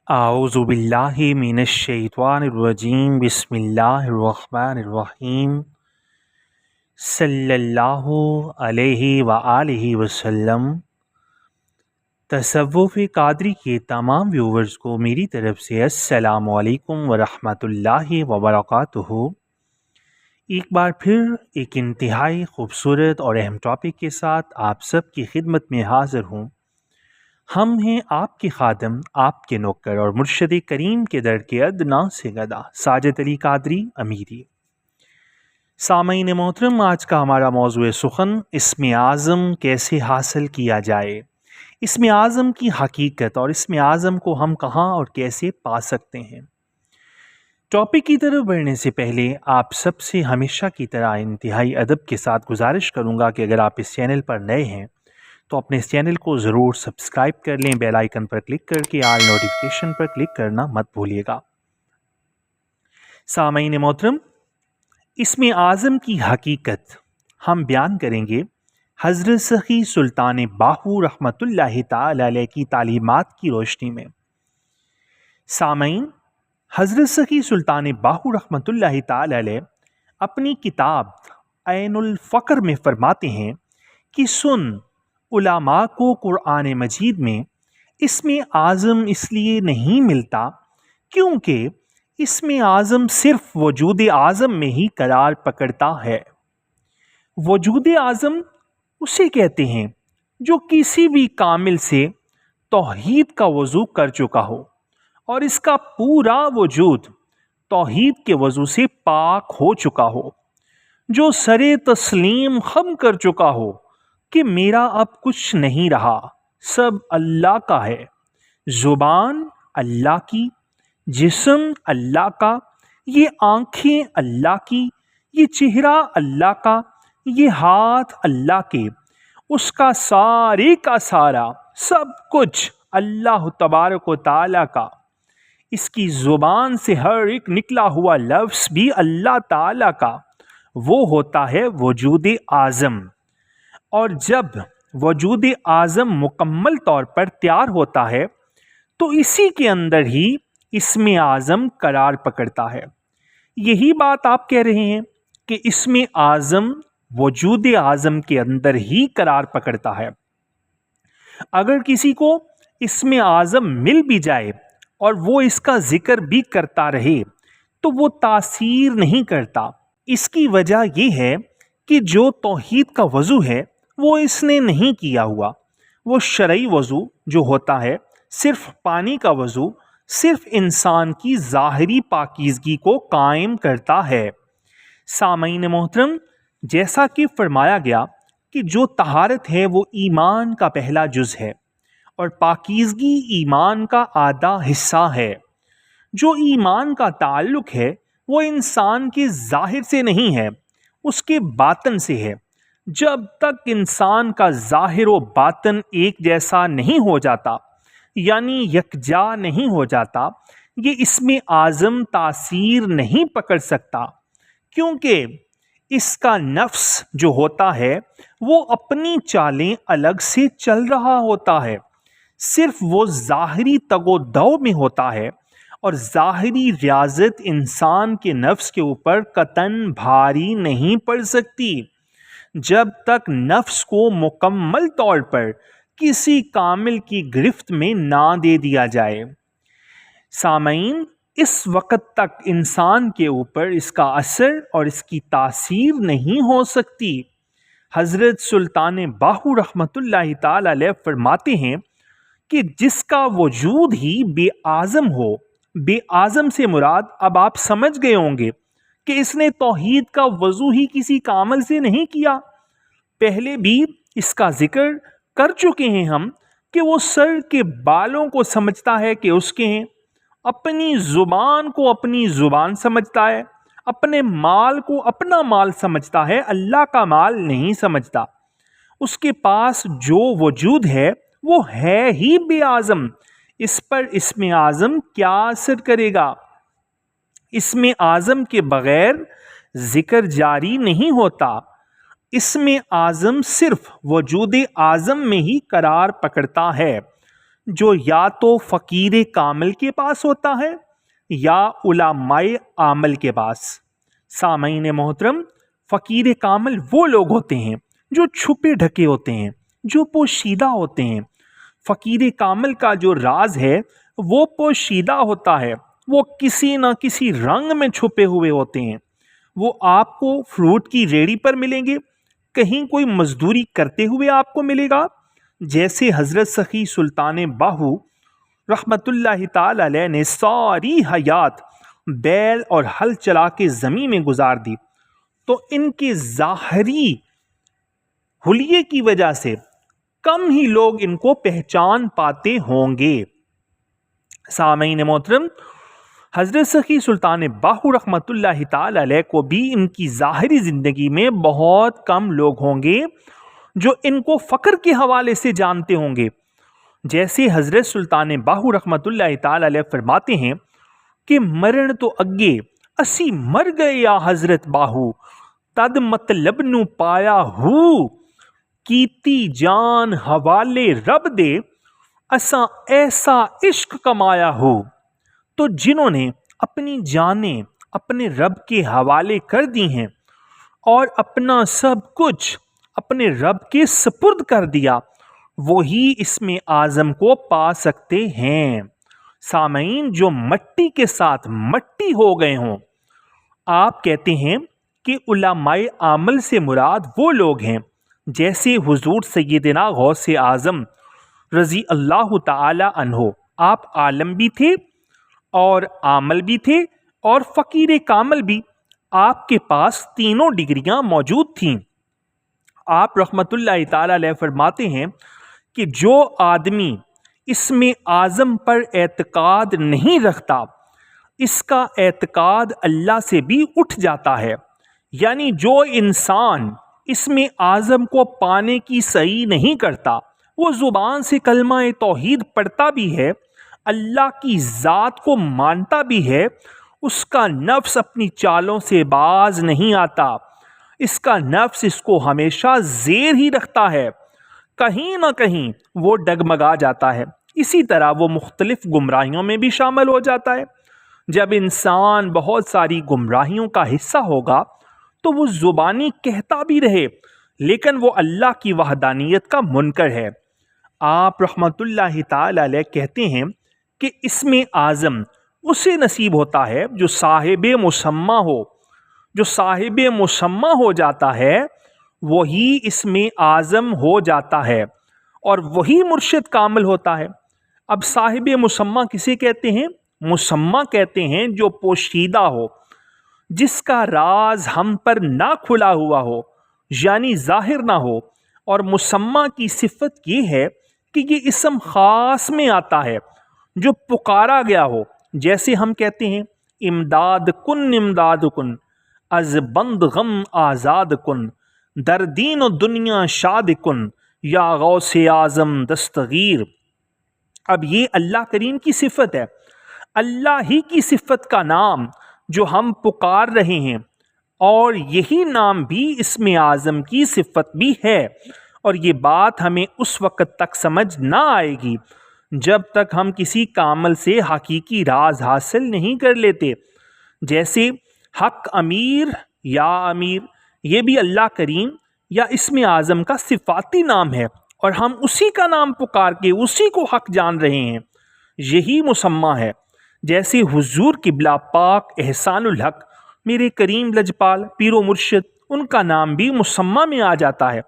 اعوذ باللہ من الشیطان الرجیم بسم اللہ الرحمن الرحیم صلی اللہ علیہ وآلہ وسلم۔ تصوف قادری کے تمام ویورز کو میری طرف سے السلام علیکم ورحمۃ اللہ وبرکاتہ۔ ایک بار پھر ایک انتہائی خوبصورت اور اہم ٹاپک کے ساتھ آپ سب کی خدمت میں حاضر ہوں۔ ہم ہیں آپ کے خادم، آپ کے نوکر اور مرشد کریم کے در کے ادنا سے گدا ساجد علی قادری امیری۔ سامعین محترم، آج کا ہمارا موضوع سخن اسم اعظم کیسے حاصل کیا جائے، اسم اعظم کی حقیقت اور اسم اعظم کو ہم کہاں اور کیسے پا سکتے ہیں۔ ٹاپک کی طرف بڑھنے سے پہلے آپ سب سے ہمیشہ کی طرح انتہائی ادب کے ساتھ گزارش کروں گا کہ اگر آپ اس چینل پر نئے ہیں تو اپنے اس چینل کو ضرور سبسکرائب کر لیں، بیل آئیکن پر کلک کر کے آل نوٹیفیکیشن پر کلک کرنا مت بھولیے گا۔ سامعین محترم، اسم اعظم کی حقیقت ہم بیان کریں گے حضرت سخی سلطان باہو رحمۃ اللہ تعالی علیہ کی تعلیمات کی روشنی میں۔ سامعین، حضرت سخی سلطان باہو رحمۃ اللہ تعالی علیہ اپنی کتاب عین الفقر میں فرماتے ہیں کہ سن، علماء کو قرآن مجید میں اسم اعظم اس لیے نہیں ملتا کیونکہ اسم اعظم صرف وجود اعظم میں ہی قرار پکڑتا ہے۔ وجود اعظم اسے کہتے ہیں جو کسی بھی کامل سے توحید کا وضو کر چکا ہو اور اس کا پورا وجود توحید کے وضو سے پاک ہو چکا ہو، جو سر تسلیم خم کر چکا ہو کہ میرا اب کچھ نہیں رہا، سب اللہ کا ہے، زبان اللہ کی، جسم اللہ کا، یہ آنکھیں اللہ کی، یہ چہرہ اللہ کا، یہ ہاتھ اللہ کے، اس کا سارے کا سارا سب کچھ اللہ تبارک و تعالیٰ کا، اس کی زبان سے ہر ایک نکلا ہوا لفظ بھی اللہ تعالیٰ کا، وہ ہوتا ہے وجود اعظم۔ اور جب وجود اعظم مکمل طور پر تیار ہوتا ہے تو اسی کے اندر ہی اسم اعظم قرار پکڑتا ہے۔ یہی بات آپ کہہ رہے ہیں کہ اسم اعظم وجود اعظم کے اندر ہی قرار پکڑتا ہے۔ اگر کسی کو اسم اعظم مل بھی جائے اور وہ اس کا ذکر بھی کرتا رہے تو وہ تاثیر نہیں کرتا۔ اس کی وجہ یہ ہے کہ جو توحید کا وضو ہے وہ اس نے نہیں کیا ہوا۔ وہ شرعی وضو جو ہوتا ہے، صرف پانی کا وضو، صرف انسان کی ظاہری پاکیزگی کو قائم کرتا ہے۔ سامعین محترم، جیسا کہ فرمایا گیا کہ جو طہارت ہے وہ ایمان کا پہلا جز ہے اور پاکیزگی ایمان کا آدھا حصہ ہے۔ جو ایمان کا تعلق ہے وہ انسان کے ظاہر سے نہیں ہے، اس کے باطن سے ہے۔ جب تک انسان کا ظاہر و باطن ایک جیسا نہیں ہو جاتا، یعنی یکجا نہیں ہو جاتا، یہ اسم اعظم تاثیر نہیں پکڑ سکتا، کیونکہ اس کا نفس جو ہوتا ہے وہ اپنی چالیں الگ سے چل رہا ہوتا ہے، صرف وہ ظاہری تگ و دو میں ہوتا ہے، اور ظاہری ریاضت انسان کے نفس کے اوپر قطعاً بھاری نہیں پڑ سکتی جب تک نفس کو مکمل طور پر کسی کامل کی گرفت میں نہ دے دیا جائے۔ سامعین، اس وقت تک انسان کے اوپر اس کا اثر اور اس کی تاثیر نہیں ہو سکتی۔ حضرت سلطان باہو رحمۃ اللہ تعالی علیہ فرماتے ہیں کہ جس کا وجود ہی بے اعظم ہو، بے اعظم سے مراد اب آپ سمجھ گئے ہوں گے کہ اس نے توحید کا وضو ہی کسی کامل سے نہیں کیا۔ پہلے بھی اس کا ذکر کر چکے ہیں ہم کہ وہ سر کے بالوں کو سمجھتا ہے کہ اس کے ہیں، اپنی زبان کو اپنی زبان سمجھتا ہے، اپنے مال کو اپنا مال سمجھتا ہے، اللہ کا مال نہیں سمجھتا۔ اس کے پاس جو وجود ہے وہ ہے ہی بے اعظم، اس پر اسم اعظم کیا اثر کرے گا؟ اسم اعظم کے بغیر ذکر جاری نہیں ہوتا۔ اسم اعظم صرف وجود اعظم میں ہی قرار پکڑتا ہے۔ جو یا تو فقیر کامل کے پاس ہوتا ہے یا علماء عامل کے پاس۔ سامعین محترم، فقیر کامل وہ لوگ ہوتے ہیں جو چھپے ڈھکے ہوتے ہیں، جو پوشیدہ ہوتے ہیں۔ فقیر کامل کا جو راز ہے وہ پوشیدہ ہوتا ہے، وہ کسی نہ کسی رنگ میں چھپے ہوئے ہوتے ہیں۔ وہ آپ کو فروٹ کی ریڑھی پر ملیں گے، کہیں کوئی مزدوری کرتے ہوئے آپ کو ملے گا، جیسے حضرت سخی سلطان باہو رحمت اللہ تعالی علیہ نے ساری حیات بیل اور ہل چلا کے زمین میں گزار دی، تو ان کے ظاہری حلیے کی وجہ سے کم ہی لوگ ان کو پہچان پاتے ہوں گے۔ سامعین محترم، حضرت سخی سلطان باہو رحمت اللہ تعالی علیہ کو بھی ان کی ظاہری زندگی میں بہت کم لوگ ہوں گے جو ان کو فقر کے حوالے سے جانتے ہوں گے۔ جیسے حضرت سلطان باہو رحمت اللہ تعالی علیہ فرماتے ہیں کہ مرن تو اگے اسی مر گئے یا حضرت باہو، تد مطلب نو پایا ہو، کیتی جان حوالے رب دے، اساں ایسا عشق کمایا ہو۔ تو جنہوں نے اپنی جانیں اپنے رب کے حوالے کر دی ہیں اور اپنا سب کچھ اپنے رب کے سپرد کر دیا، وہی اسم اعظم کو پا سکتے ہیں۔ سامعین، جو مٹی کے ساتھ مٹی ہو گئے ہوں، آپ کہتے ہیں کہ علماء عامل سے مراد وہ لوگ ہیں جیسے حضور سیدنا غوث اعظم رضی اللہ تعالی عنہ۔ آپ عالم بھی تھے اور عامل بھی تھے اور فقیر کامل بھی، آپ کے پاس تینوں ڈگریاں موجود تھیں۔ آپ رحمت اللہ تعالی علیہ فرماتے ہیں کہ جو آدمی اسم اعظم پر اعتقاد نہیں رکھتا، اس کا اعتقاد اللہ سے بھی اٹھ جاتا ہے۔ یعنی جو انسان اسم اعظم کو پانے کی سعی نہیں کرتا، وہ زبان سے کلمہ توحید پڑھتا بھی ہے، اللہ کی ذات کو مانتا بھی ہے، اس کا نفس اپنی چالوں سے باز نہیں آتا، اس کا نفس اس کو ہمیشہ زیر ہی رکھتا ہے، کہیں نہ کہیں وہ ڈگمگا جاتا ہے، اسی طرح وہ مختلف گمراہیوں میں بھی شامل ہو جاتا ہے۔ جب انسان بہت ساری گمراہیوں کا حصہ ہوگا تو وہ زبانی کہتا بھی رہے لیکن وہ اللہ کی وحدانیت کا منکر ہے۔ آپ رحمت اللہ تعالی علیہ کہتے ہیں کہ اسم اعظم اسے نصیب ہوتا ہے جو صاحب مسمى ہو، جو صاحب مسمى ہو جاتا ہے وہی اسم اعظم ہو جاتا ہے اور وہی مرشد کامل ہوتا ہے۔ اب صاحب مسمى کسے کہتے ہیں؟ مسمى کہتے ہیں جو پوشیدہ ہو، جس کا راز ہم پر نہ کھلا ہوا ہو، یعنی ظاہر نہ ہو۔ اور مسمى کی صفت یہ ہے کہ یہ اسم خاص میں آتا ہے جو پکارا گیا ہو، جیسے ہم کہتے ہیں امداد کن از بند غم آزاد کن، در دین و دنیا شاد کن، یا غوث اعظم دستگیر۔ اب یہ اللہ کریم کی صفت ہے، اللہ ہی کی صفت کا نام جو ہم پکار رہے ہیں، اور یہی نام بھی اسم اعظم کی صفت بھی ہے۔ اور یہ بات ہمیں اس وقت تک سمجھ نہ آئے گی جب تک ہم کسی کامل سے حقیقی راز حاصل نہیں کر لیتے۔ جیسے حق امیر یا امیر، یہ بھی اللہ کریم یا اسم اعظم کا صفاتی نام ہے اور ہم اسی کا نام پکار کے اسی کو حق جان رہے ہیں، یہی مسمى ہے۔ جیسے حضور قبلہ پاک احسان الحق میرے کریم لجپال پیر و مرشد، ان کا نام بھی مسمى میں آ جاتا ہے۔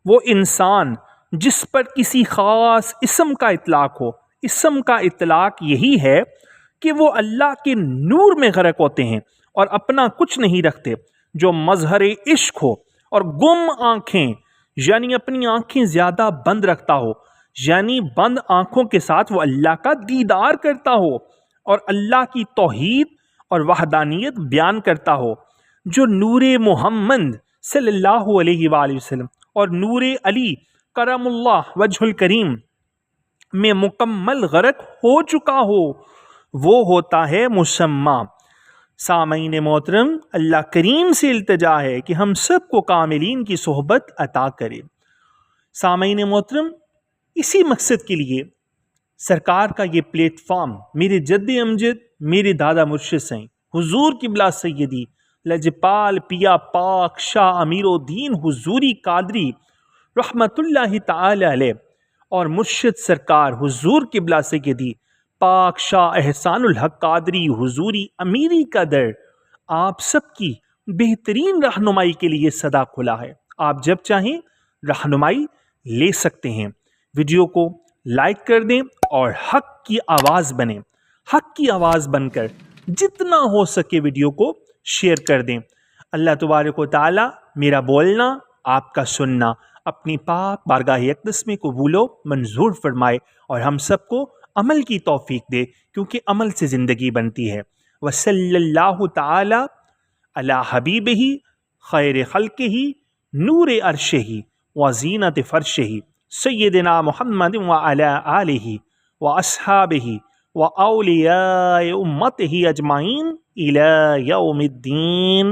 وہ انسان جس پر کسی خاص اسم کا اطلاق ہو، اسم کا اطلاق یہی ہے کہ وہ اللہ کے نور میں غرق ہوتے ہیں اور اپنا کچھ نہیں رکھتے، جو مظہر عشق ہو اور گم آنکھیں، یعنی اپنی آنکھیں زیادہ بند رکھتا ہو، یعنی بند آنکھوں کے ساتھ وہ اللہ کا دیدار کرتا ہو اور اللہ کی توحید اور وحدانیت بیان کرتا ہو، جو نور محمد صلی اللہ علیہ وآلہ وسلم اور نور علی کرم اللہ وجہ الکریم میں مکمل غرق ہو چکا ہو، وہ ہوتا ہے مسمى۔ سامعین محترم، اللہ کریم سے التجا ہے کہ ہم سب کو کاملین کی صحبت عطا کرے۔ سامعین محترم، اسی مقصد کے لیے سرکار کا یہ پلیٹ فارم میرے جد امجد میرے دادا مرشد سے حضور قبلہ سیدی لجپال پیا پاک شاہ امیر الدین حضوری قادری رحمت اللہ تعالی علیہ اور مرشد سرکار حضور قبلہ سیدی پاک شاہ احسان الحق قادری حضوری امیری کا در آپ سب کی بہترین رہنمائی کے لیے صدا کھلا ہے. آپ جب چاہیں رہنمائی لے سکتے ہیں. ویڈیو کو لائک کر دیں اور حق کی آواز بنیں. حق کی آواز بن کر جتنا ہو سکے ویڈیو کو شیئر کر دیں. اللہ تبارک و تعالی میرا بولنا آپ کا سننا اپنی پاک بارگاہ اقدس میں قبول و منظور فرمائے اور ہم سب کو عمل کی توفیق دے، کیونکہ عمل سے زندگی بنتی ہے. وصلی اللہ تعالی علی حبیبہ خیر خلقہ نور عرشہ وزینت فرشہ سیدنا محمد وعلی آلہ واصحابہ واولیاء امتہ اجمعین الی یوم الدین.